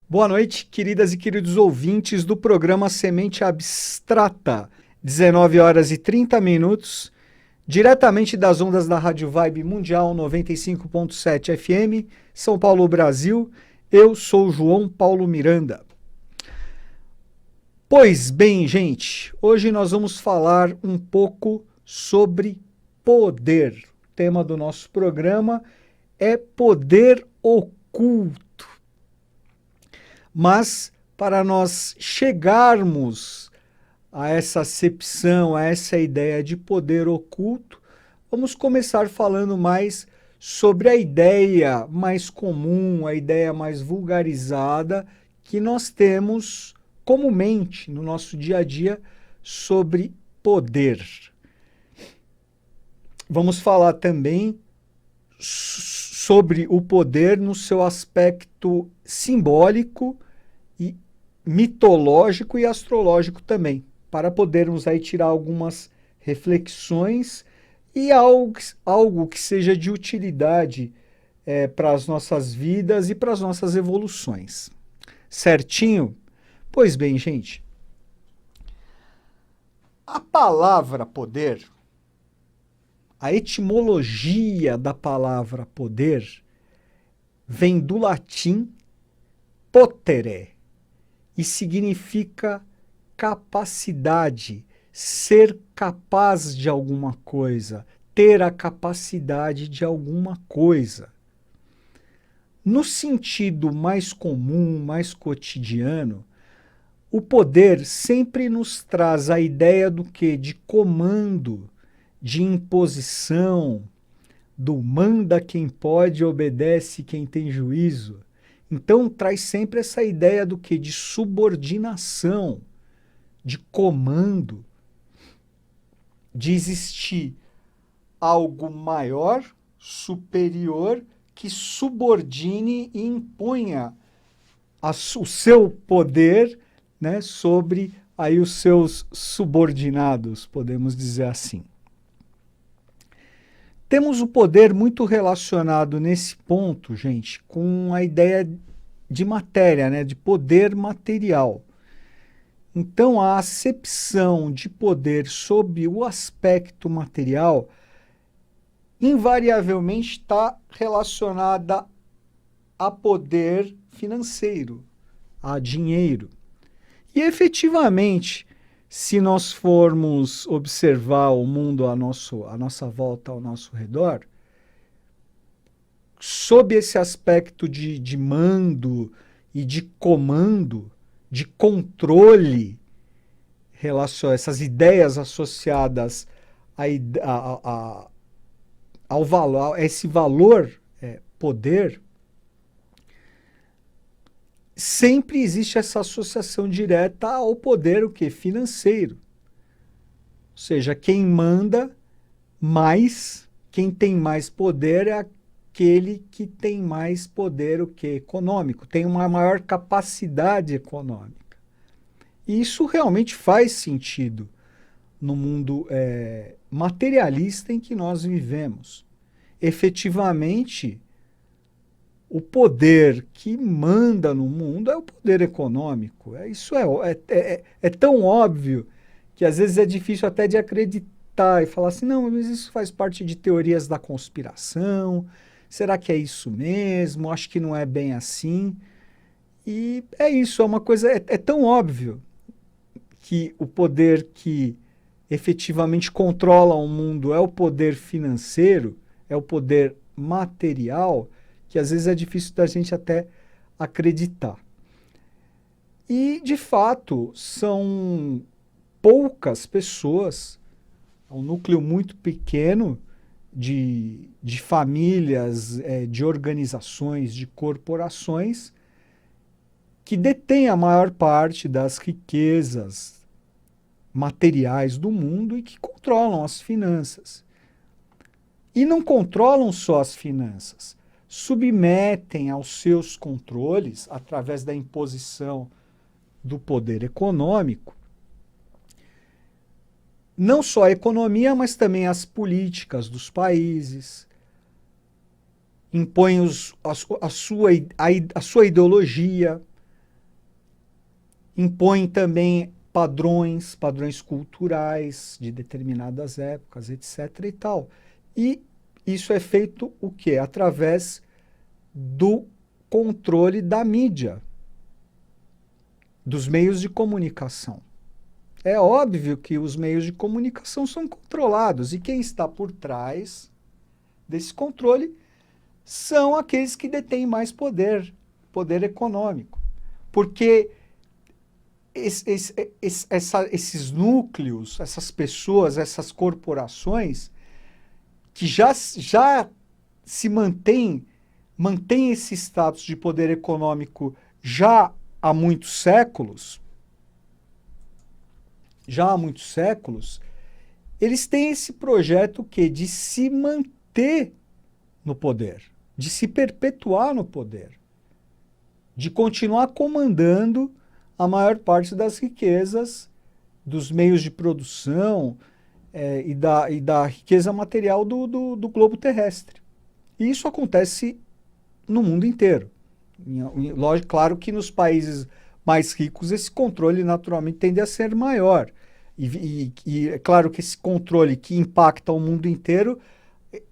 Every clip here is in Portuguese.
Boa noite, queridas e queridos ouvintes do programa Semente Abstrata, 19 horas e 30 minutos, diretamente das ondas da Rádio Vibe Mundial 95.7 FM, São Paulo, Brasil. Eu sou João Paulo Miranda. Pois bem, gente, hoje nós vamos falar um pouco sobre poder. O tema do nosso programa é poder oculto. Mas para nós chegarmos a essa acepção, a essa ideia de poder oculto, vamos começar falando mais sobre a ideia mais comum, a ideia mais vulgarizada que nós temos comumente no nosso dia a dia sobre poder. Vamos falar também sobre o poder no seu aspecto simbólico e mitológico e astrológico também, para podermos aí tirar algumas reflexões e algo que seja de utilidade para as nossas vidas e para as nossas evoluções. Certinho? Pois bem, gente, a palavra poder, a etimologia da palavra poder, vem do latim potere, e significa capacidade, ser capaz de alguma coisa, ter a capacidade de alguma coisa. No sentido mais comum, mais cotidiano, o poder sempre nos traz a ideia do que? De comando, de imposição, do manda quem pode, obedece quem tem juízo. Então traz sempre essa ideia do que? De subordinação, de comando, de existir algo maior, superior, que subordine e imponha o seu poder, né, sobre aí os seus subordinados, podemos dizer assim. Temos o poder muito relacionado nesse ponto, gente, com a ideia de matéria, né, de poder material. Então, a acepção de poder sob o aspecto material invariavelmente está relacionada a poder financeiro, a dinheiro. E efetivamente, se nós formos observar o mundo à nossa volta, ao nosso redor, sob esse aspecto de mando e de comando, de controle, essas ideias associadas ao valor, a esse valor, poder, sempre existe essa associação direta ao poder, o quê? Financeiro. Ou seja, quem manda mais, quem tem mais poder é aquele que tem mais poder, o quê? Econômico, tem uma maior capacidade econômica. E isso realmente faz sentido no mundo materialista em que nós vivemos. Efetivamente, o poder que manda no mundo é o poder econômico. Isso é tão óbvio que às vezes é difícil até de acreditar e falar assim, não, mas isso faz parte de teorias da conspiração, será que é isso mesmo? Acho que não é bem assim. E é isso, é uma coisa, é tão óbvio que o poder que efetivamente controla o mundo é o poder financeiro, é o poder material, que às vezes é difícil da gente até acreditar. E, de fato, são poucas pessoas, um núcleo muito pequeno de famílias, de organizações, de corporações, que detêm a maior parte das riquezas materiais do mundo e que controlam as finanças. E não controlam só as finanças, submetem aos seus controles, através da imposição do poder econômico, não só a economia, mas também as políticas dos países, impõem a sua ideologia, impõem também padrões culturais de determinadas épocas, etc. e tal. E isso é feito o quê? Através do controle da mídia, dos meios de comunicação. É óbvio que os meios de comunicação são controlados e quem está por trás desse controle são aqueles que detêm mais poder, poder econômico. Porque esses núcleos, essas pessoas, essas corporações que já se mantêm esse status de poder econômico já há muitos séculos, eles têm esse projeto que de se manter no poder, de se perpetuar no poder, de continuar comandando a maior parte das riquezas, dos meios de produção e da riqueza material do globo terrestre. E isso acontece no mundo inteiro. Lógico, claro que nos países ricos esse controle naturalmente tende a ser maior. E é claro que esse controle que impacta o mundo inteiro,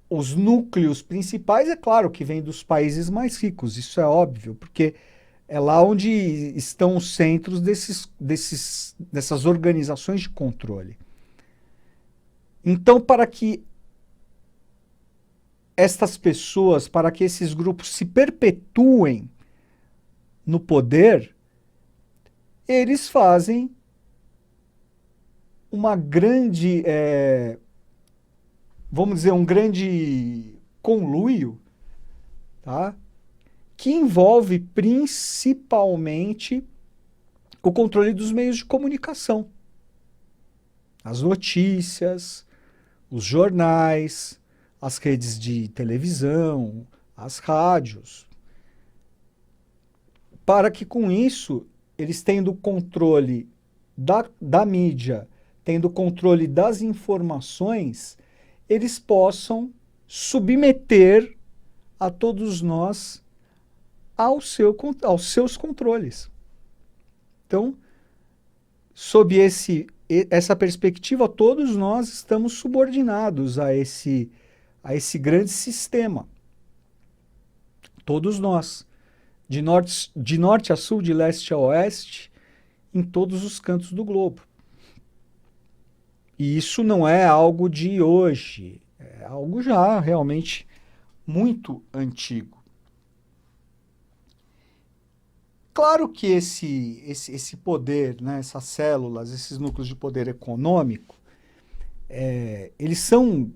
os núcleos principais, é claro que vem dos países mais ricos, isso é óbvio, porque é lá onde estão os centros dessas organizações de controle. Então, para que estas pessoas, para que esses grupos se perpetuem no poder, eles fazem uma grande, vamos dizer, um grande conluio, tá? Que envolve principalmente o controle dos meios de comunicação. As notícias, os jornais, as redes de televisão, as rádios. Para que com isso, eles tendo o controle da mídia, tendo o controle das informações, eles possam submeter a todos nós aos seus controles. Então, sob essa perspectiva, todos nós estamos subordinados a esse grande sistema. Todos nós. De norte a sul, de leste a oeste, em todos os cantos do globo. E isso não é algo de hoje, é algo já realmente muito antigo. Claro que esse poder, né, essas células, esses núcleos de poder econômico, eles são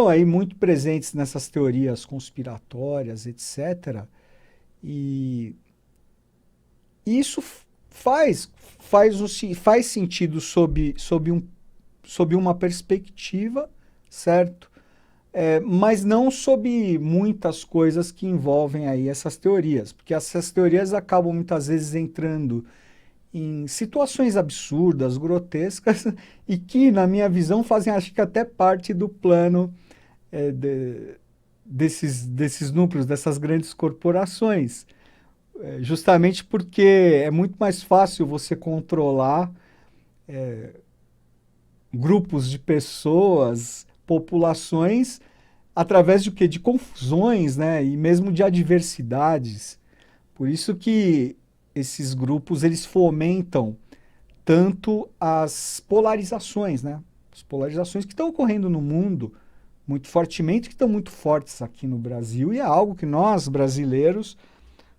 aí muito presentes nessas teorias conspiratórias, etc. E isso faz sentido sob uma perspectiva, certo? Mas não sob muitas coisas que envolvem aí essas teorias, porque essas teorias acabam muitas vezes entrando em situações absurdas, grotescas, e que, na minha visão, fazem, acho que até parte do plano desses núcleos, dessas grandes corporações. Justamente porque é muito mais fácil você controlar grupos de pessoas, populações, através de quê? De confusões, né? E mesmo de adversidades. Por isso que esses grupos, eles fomentam tanto as polarizações, né? As polarizações que estão ocorrendo no mundo muito fortemente, que estão muito fortes aqui no Brasil, e é algo que nós, brasileiros,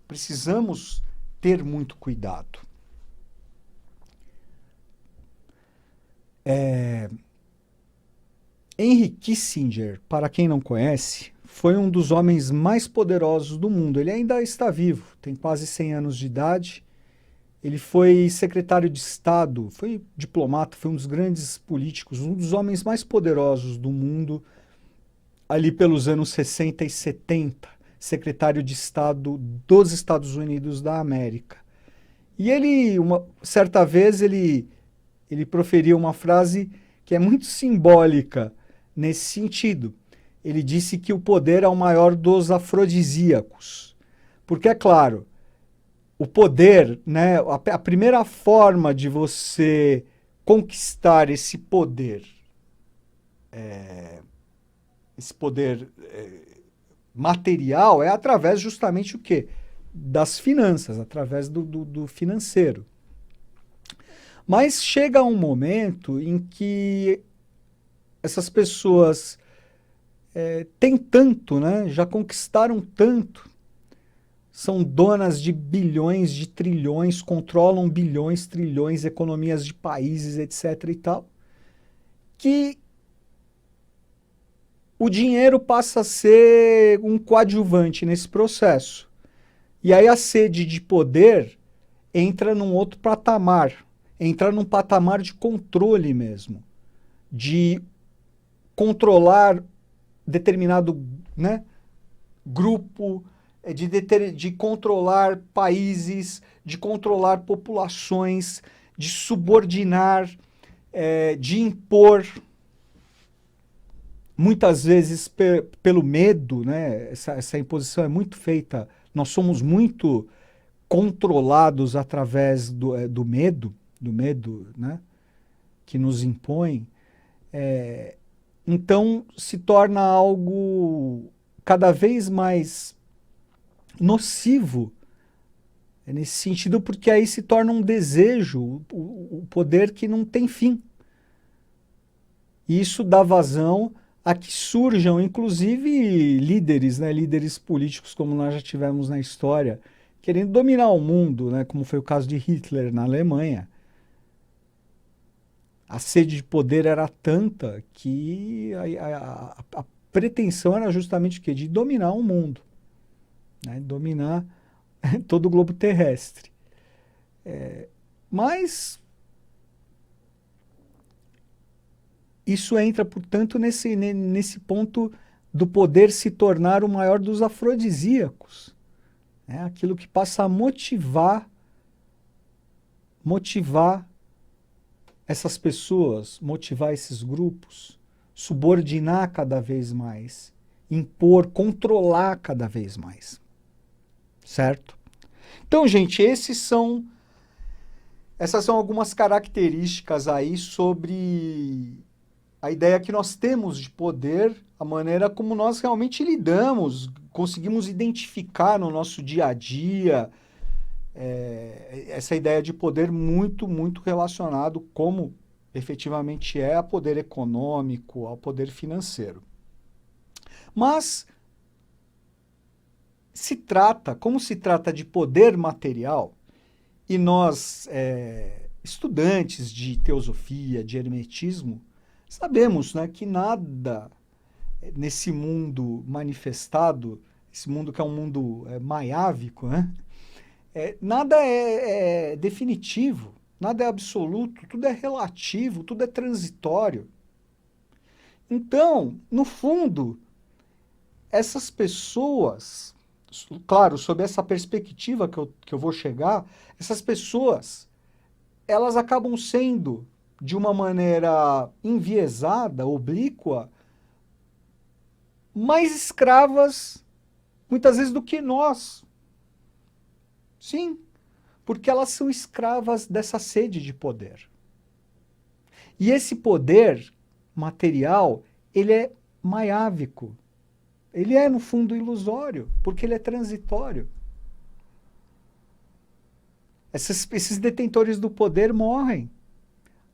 precisamos ter muito cuidado. Henry Kissinger, para quem não conhece, foi um dos homens mais poderosos do mundo. Ele ainda está vivo, tem quase 100 anos de idade. Ele foi secretário de Estado, foi diplomata, foi um dos grandes políticos, um dos homens mais poderosos do mundo, ali pelos anos 60 e 70, secretário de Estado dos Estados Unidos da América. E ele, certa vez, ele proferiu uma frase que é muito simbólica nesse sentido. Ele disse que o poder é o maior dos afrodisíacos. Porque, é claro, o poder, né, a primeira forma de você conquistar esse poder material é através justamente o quê? Das finanças, através do financeiro. Mas chega um momento em que essas pessoas têm tanto, né, já conquistaram tanto, são donas de bilhões, de trilhões, controlam bilhões, trilhões, economias de países, etc. e tal, que o dinheiro passa a ser um coadjuvante nesse processo. E aí a sede de poder entra num outro patamar, entra num patamar de controle mesmo, de controlar determinado, né, grupo, de controlar países, de controlar populações, de subordinar, de impor, muitas vezes pelo medo, né? Essa imposição é muito feita, nós somos muito controlados através do medo, né? Que nos impõe. Então se torna algo cada vez mais nocivo nesse sentido, porque aí se torna um desejo, o poder que não tem fim. E isso dá vazão a que surjam, inclusive, líderes, né, líderes políticos, como nós já tivemos na história, querendo dominar o mundo, né, como foi o caso de Hitler na Alemanha. A sede de poder era tanta que a pretensão era justamente o quê? De dominar o mundo, né, dominar todo o globo terrestre. Mas isso entra, portanto, nesse ponto do poder se tornar o maior dos afrodisíacos. Né? Aquilo que passa a motivar essas pessoas, motivar esses grupos, subordinar cada vez mais, impor, controlar cada vez mais. Certo? Então, gente, essas são algumas características aí sobre a ideia que nós temos de poder, a maneira como nós realmente lidamos, conseguimos identificar no nosso dia a dia essa ideia de poder muito, muito relacionado como efetivamente é a poder econômico, ao poder financeiro. Mas como se trata de poder material, e nós, estudantes de teosofia, de hermetismo, sabemos, né, que nada nesse mundo manifestado, esse mundo que é um mundo maiávico, né, nada é definitivo, nada é absoluto, tudo é relativo, tudo é transitório. Então, no fundo, essas pessoas, claro, sob essa perspectiva que eu vou chegar, essas pessoas, elas acabam sendo, de uma maneira enviesada, oblíqua, mais escravas, muitas vezes, do que nós. Sim, porque elas são escravas dessa sede de poder. E esse poder material, ele é maiávico. Ele é, no fundo, ilusório, porque ele é transitório. Esses detentores do poder morrem.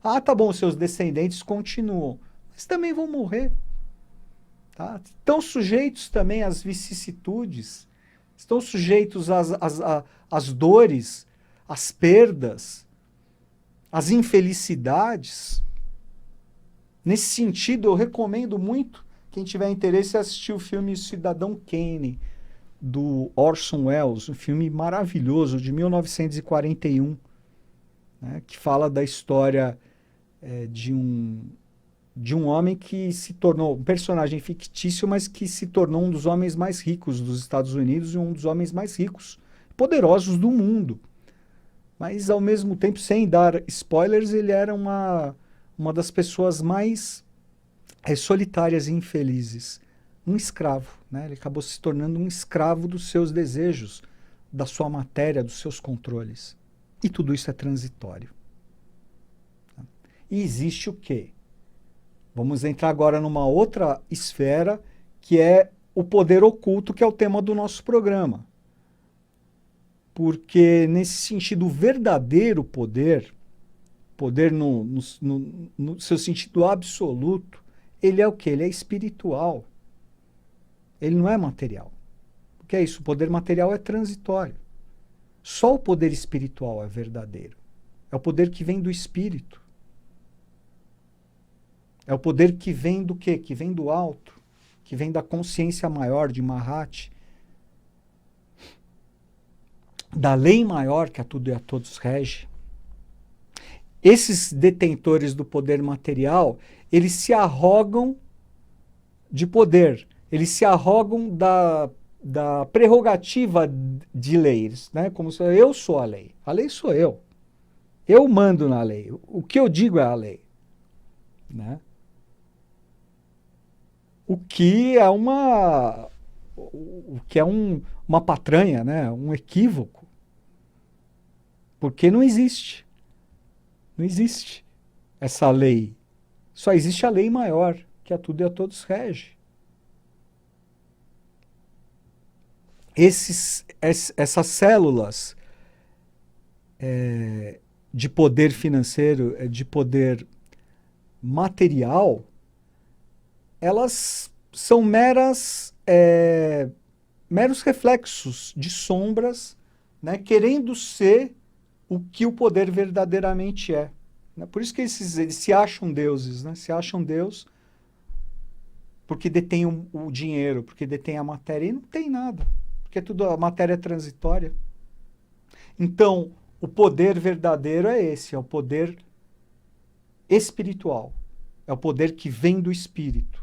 Ah, tá bom, seus descendentes continuam, mas também vão morrer. Tá? Estão sujeitos também às vicissitudes, estão sujeitos às dores, às perdas, às infelicidades. Nesse sentido, eu recomendo muito, quem tiver interesse, assistir o filme Cidadão Kane, do Orson Welles, um filme maravilhoso, de 1941, né, que fala da história de um homem que se tornou um personagem fictício, mas que se tornou um dos homens mais ricos dos Estados Unidos e um dos homens mais ricos, poderosos do mundo. Mas, ao mesmo tempo, sem dar spoilers, ele era uma das pessoas mais solitárias e infelizes. Um escravo, né? Ele acabou se tornando um escravo dos seus desejos, da sua matéria, dos seus controles. E tudo isso é transitório. E existe o quê? Vamos entrar agora numa outra esfera, que é o poder oculto, que é o tema do nosso programa. Porque, nesse sentido, o verdadeiro poder, poder no seu sentido absoluto, ele é o quê? Ele é espiritual. Ele não é material. O que é isso? O poder material é transitório. Só o poder espiritual é verdadeiro. É o poder que vem do espírito. É o poder que vem do quê? Que vem do alto. Que vem da consciência maior, de Mahat. Da lei maior que a tudo e a todos rege. Esses detentores do poder material, eles se arrogam de poder. Eles se arrogam da prerrogativa de leis, né? Como se eu sou a lei. A lei sou eu. Eu mando na lei. O que eu digo é a lei, né? O que é uma patranha, né? Um equívoco. Porque não existe. Não existe essa lei. Só existe a lei maior, que a tudo e a todos rege. Essas células de poder financeiro, de poder material, elas são meros reflexos de sombras, né, querendo ser o que o poder verdadeiramente é. Por isso que eles se acham deuses, né? Se acham Deus porque detêm o dinheiro, porque detêm a matéria, e não tem nada, porque a matéria é transitória. Então, o poder verdadeiro é esse, é o poder espiritual, é o poder que vem do espírito.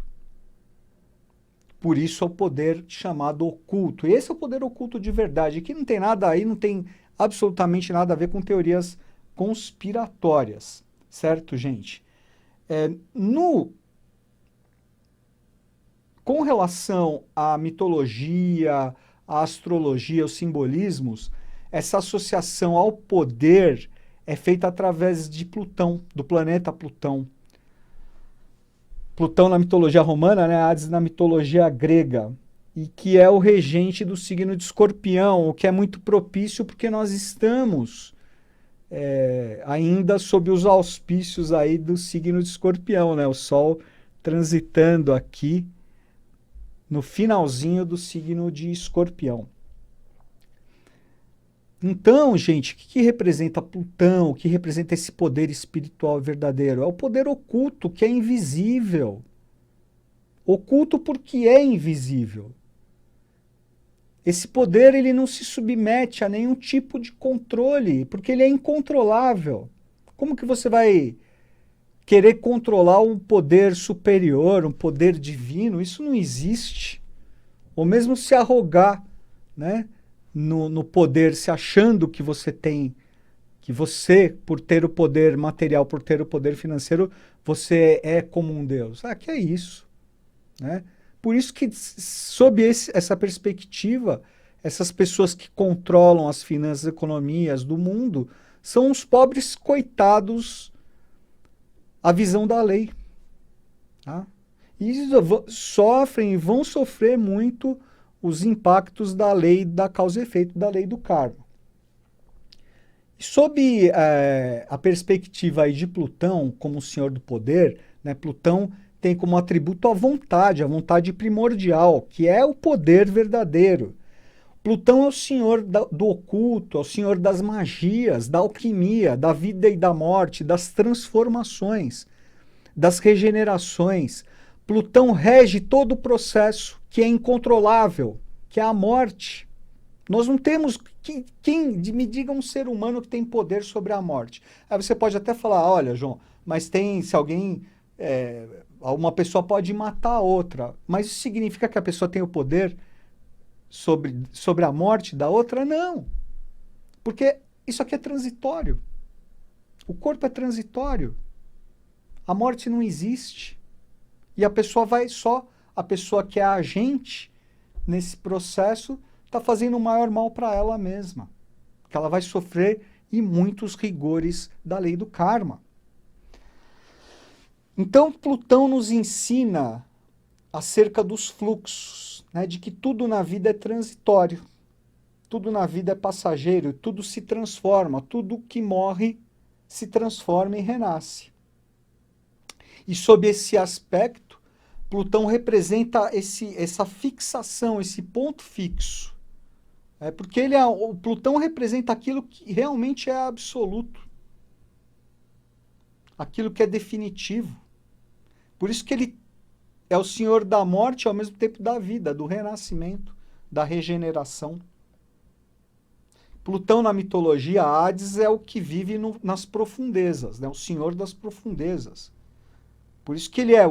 Por isso é o poder chamado oculto. E esse é o poder oculto de verdade, que não tem nada aí, não tem absolutamente nada a ver com teorias conspiratórias, certo, gente? Com relação à mitologia, à astrologia, aos simbolismos, essa associação ao poder é feita através de Plutão, do planeta Plutão. Plutão na mitologia romana, né? Hades na mitologia grega, e que é o regente do signo de Escorpião, o que é muito propício porque nós estamos ainda sob os auspícios aí do signo de Escorpião, né? O Sol transitando aqui no finalzinho do signo de Escorpião. Então, gente, o que representa Plutão? O que representa esse poder espiritual verdadeiro? É o poder oculto, que é invisível. Oculto porque é invisível. Esse poder ele não se submete a nenhum tipo de controle, porque ele é incontrolável. Como que você vai querer controlar um poder superior, um poder divino? Isso não existe. Ou mesmo se arrogar, né, no poder, se achando que você tem, que você, por ter o poder material, por ter o poder financeiro, você é como um Deus. Que é isso, né? Por isso que, sob essa perspectiva, essas pessoas que controlam as finanças e economias do mundo são os pobres coitados à visão da lei. Tá? E sofrem e vão sofrer muito os impactos da lei da causa e efeito, da lei do karma. Sob a perspectiva aí de Plutão como o senhor do poder, né, Plutão tem como atributo a vontade primordial, que é o poder verdadeiro. Plutão é o senhor do oculto, é o senhor das magias, da alquimia, da vida e da morte, das transformações, das regenerações. Plutão rege todo o processo que é incontrolável, que é a morte. Nós não temos... me diga um ser humano que tem poder sobre a morte. Aí você pode até falar, olha, João, mas se alguém... uma pessoa pode matar a outra, mas isso significa que a pessoa tem o poder sobre a morte da outra? Não. Porque isso aqui é transitório. O corpo é transitório. A morte não existe. E a pessoa que é agente nesse processo está fazendo o maior mal para ela mesma. Que ela vai sofrer e muitos rigores da lei do karma. Então, Plutão nos ensina acerca dos fluxos, né, de que tudo na vida é transitório, tudo na vida é passageiro, tudo se transforma, tudo que morre se transforma e renasce. E sob esse aspecto, Plutão representa essa fixação, esse ponto fixo. Porque o Plutão representa aquilo que realmente é absoluto, aquilo que é definitivo. Por isso que ele é o senhor da morte e ao mesmo tempo da vida, do renascimento, da regeneração. Plutão na mitologia, Hades, é o que vive nas profundezas, né? O senhor das profundezas. Por isso que ele é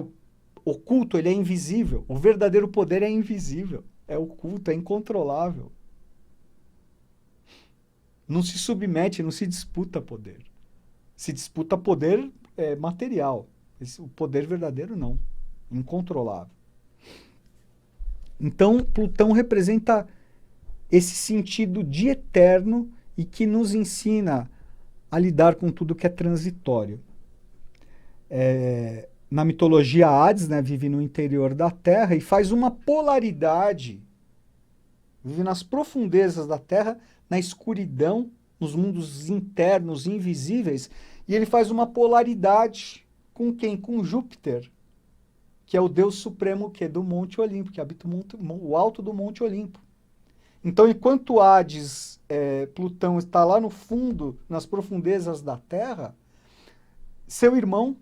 oculto, ele é invisível. O verdadeiro poder é invisível, é oculto, é incontrolável. Não se submete, não se disputa poder. Se disputa poder material. O poder verdadeiro não. Incontrolável. Então, Plutão representa esse sentido de eterno e que nos ensina a lidar com tudo que é transitório. Na mitologia, Hades, né, vive no interior da Terra e faz uma polaridade. Vive nas profundezas da Terra, na escuridão, nos mundos internos, invisíveis, e ele faz uma polaridade com quem? Com Júpiter, que é o Deus Supremo do Monte Olimpo, que habita o alto do Monte Olimpo. Então, enquanto Hades, Plutão, está lá no fundo, nas profundezas da Terra, seu irmão,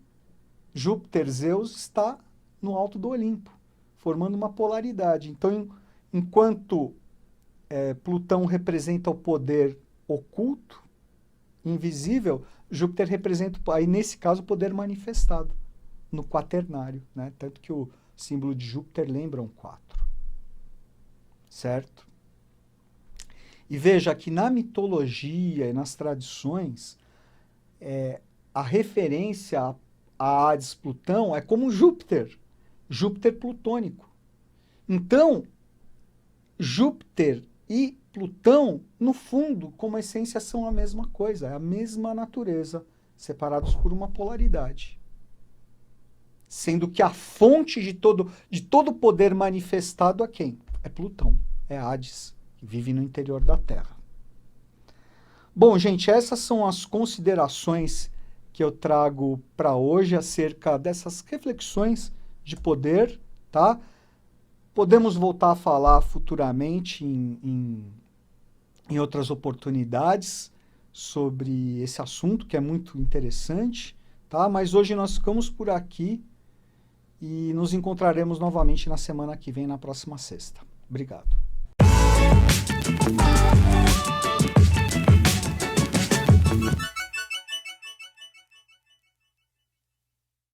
Júpiter, Zeus, está no alto do Olimpo, formando uma polaridade. Então, enquanto Plutão representa o poder oculto, invisível, Júpiter representa, aí nesse caso, o poder manifestado no quaternário, né? Tanto que o símbolo de Júpiter lembra um 4. Certo? E veja que na mitologia e nas tradições, a referência a Hades Plutão é como Júpiter, Júpiter plutônico. Então, Júpiter e Plutão, no fundo, como essência, são a mesma coisa, é a mesma natureza, separados por uma polaridade. Sendo que a fonte de todo poder manifestado é quem? É Plutão, é Hades, que vive no interior da Terra. Bom, gente, essas são as considerações que eu trago para hoje acerca dessas reflexões de poder, tá? Podemos voltar a falar futuramente em outras oportunidades sobre esse assunto, que é muito interessante, tá? Mas hoje nós ficamos por aqui e nos encontraremos novamente na semana que vem, na próxima sexta. Obrigado.